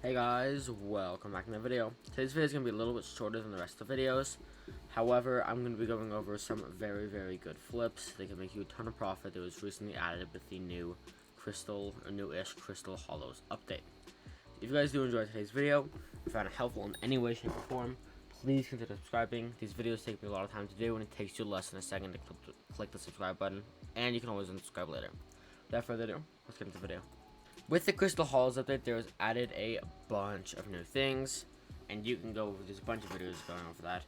Hey guys, welcome back to my video. Today's video is going to be a little bit shorter than the rest of the videos. However, I'm going to be going over some very good flips. They can make you a ton of profit that was recently added with the new Crystal, or new-ish Crystal Hollows update. If you guys do enjoy today's video, if you found it helpful in any way, shape, or form, please consider subscribing. These videos take me a lot of time to do, and it takes you less than a second to click the subscribe button, and you can always unsubscribe later. Without further ado, let's get into the video. With the Crystal Hollows update, there was added a bunch of new things, and you can go over, there's a bunch of videos going over that,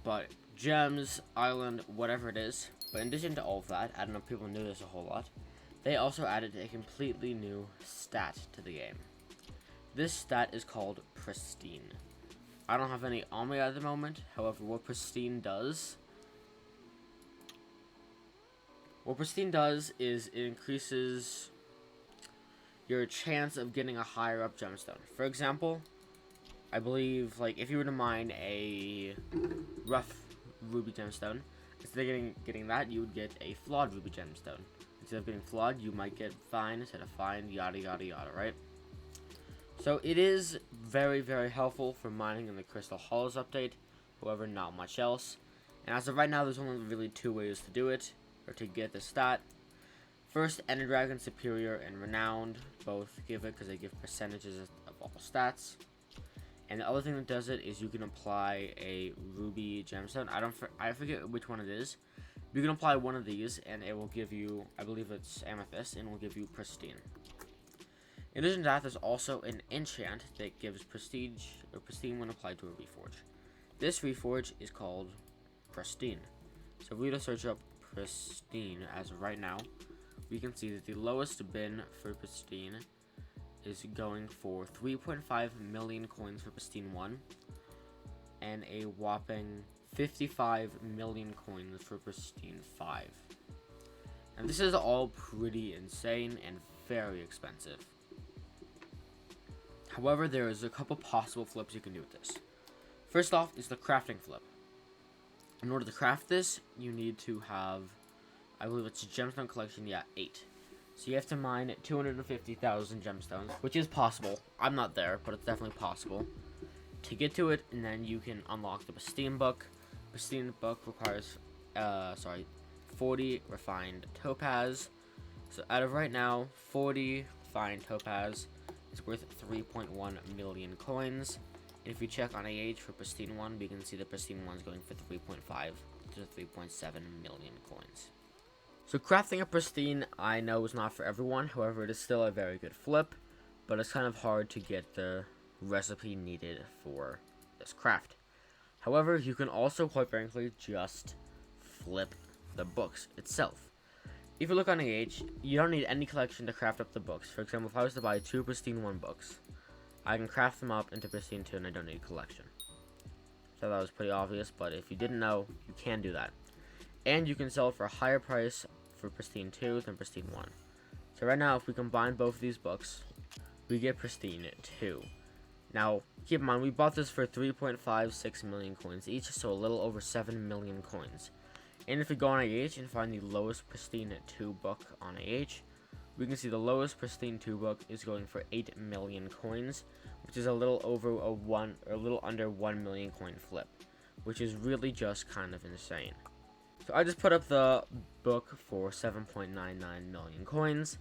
but gems, island, whatever it is. But in addition to all of that, I don't know if people knew this a whole lot, they also added a completely new stat to the game. This stat is called pristine. I don't have any on me at the moment. However, what pristine does is it increases your chance of getting a higher up gemstone. For example, I believe, like, if you were to mine a rough ruby gemstone, instead of getting that, you would get a flawed ruby gemstone. Instead of getting flawed, you might get fine instead of fine, yada yada yada, right? So it is very helpful for mining in the Crystal Hollows update, however, not much else. And as of right now, there's only really two ways to do it, or to get the stat. First, Ender Dragon, Superior, and Renowned both give it because they give percentages of all stats. And the other thing that does it is you can apply a ruby gemstone. I forget which one it is. You can apply one of these, and it will give you, I believe it's amethyst, and it will give you pristine. In addition to that, there's also an enchant that gives prestige or pristine when applied to a reforge. This reforge is called pristine. So if we were to search up pristine as of right now, we can see that the lowest bin for pristine is going for 3.5 million coins for pristine 1 and a whopping 55 million coins for pristine 5. And this is all pretty insane and very expensive. However, there is a couple possible flips you can do with this. First off is the crafting flip. In order to craft this, you need to have, I believe it's a gemstone collection, 8. So you have to mine 250,000 gemstones, which is possible. I'm not there, but it's definitely possible to get to it, and then you can unlock the pristine book. Pristine book requires, 40 refined topaz. So out of right now, 40 refined topaz is worth 3.1 million coins. And if you check on AH for pristine 1, we can see the pristine 1 is going for 3.5 to 3.7 million coins. So crafting a pristine, I know, is not for everyone. However, it is still a very good flip, but it's kind of hard to get the recipe needed for this craft. However, you can also, quite frankly, just flip the books itself. If you look on AH, you don't need any collection to craft up the books. For example, if I was to buy 2 pristine 1 books, I can craft them up into pristine 2 and I don't need a collection. So that was pretty obvious, but if you didn't know, you can do that. And you can sell it for a higher price for pristine 2 than pristine 1. So right now, if we combine both of these books, we get pristine 2. Now, keep in mind, we bought this for 3.56 million coins each, so a little over 7 million coins. And if we go on AH and find the lowest pristine 2 book on AH, we can see the lowest pristine 2 book is going for 8 million coins, which is a little under 1 million coin flip, which is really just kind of insane. So I just put up the book for 7.99 million coins,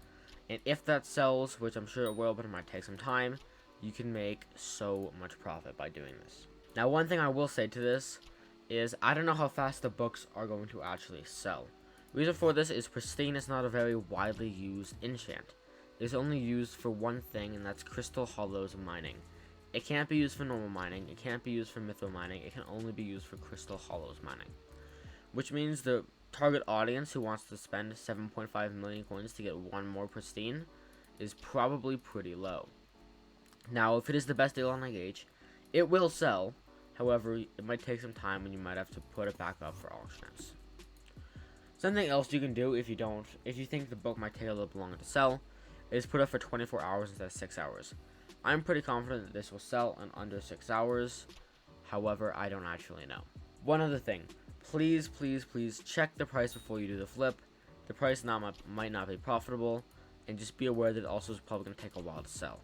and if that sells, which I'm sure it will, but it might take some time, you can make so much profit by doing this. Now, one thing I will say to this is I don't know how fast the books are going to actually sell. The reason for this is pristine is not a very widely used enchant. It is only used for one thing, and that's Crystal Hollows mining. It can't be used for normal mining, it can't be used for mytho mining, it can only be used for Crystal Hollows mining. Which means the target audience who wants to spend 7.5 million coins to get one more pristine is probably pretty low. Now, if it is the best deal on AH, it will sell. However, it might take some time and you might have to put it back up for auctions. Something else you can do if you think the book might take a little longer to sell, is put it for 24 hours instead of 6 hours. I'm pretty confident that this will sell in under 6 hours. However, I don't actually know. One other thing. Please check the price before you do the flip. The price might not be profitable, and just be aware that it also is probably going to take a while to sell.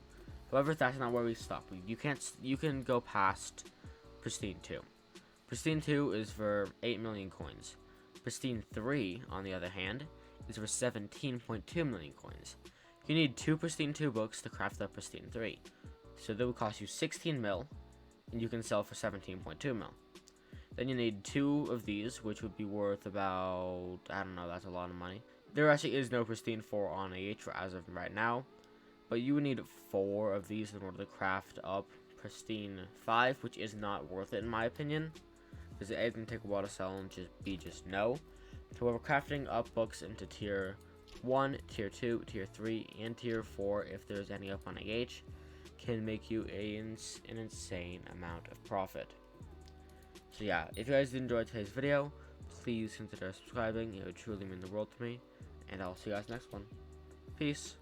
However, that's not where we stop. You can go past Pristine 2. Pristine 2 is for 8 million coins. Pristine 3, on the other hand, is for 17.2 million coins. You need 2 Pristine 2 books to craft up Pristine 3. So that would cost you 16 mil, and you can sell for 17.2 mil. Then you need 2 of these, which would be worth about, I don't know, that's a lot of money. There actually is no Pristine 4 on AH as of right now, but you would need 4 of these in order to craft up Pristine 5, which is not worth it in my opinion, because A, it's going to take a while to sell, and B, just no. However, crafting up books into tier 1, tier 2, tier 3, and tier 4, if there's any up on AH, can make you an insane amount of profit. So yeah, if you guys did enjoy today's video, please consider subscribing. It would truly mean the world to me. And I'll see you guys next one. Peace.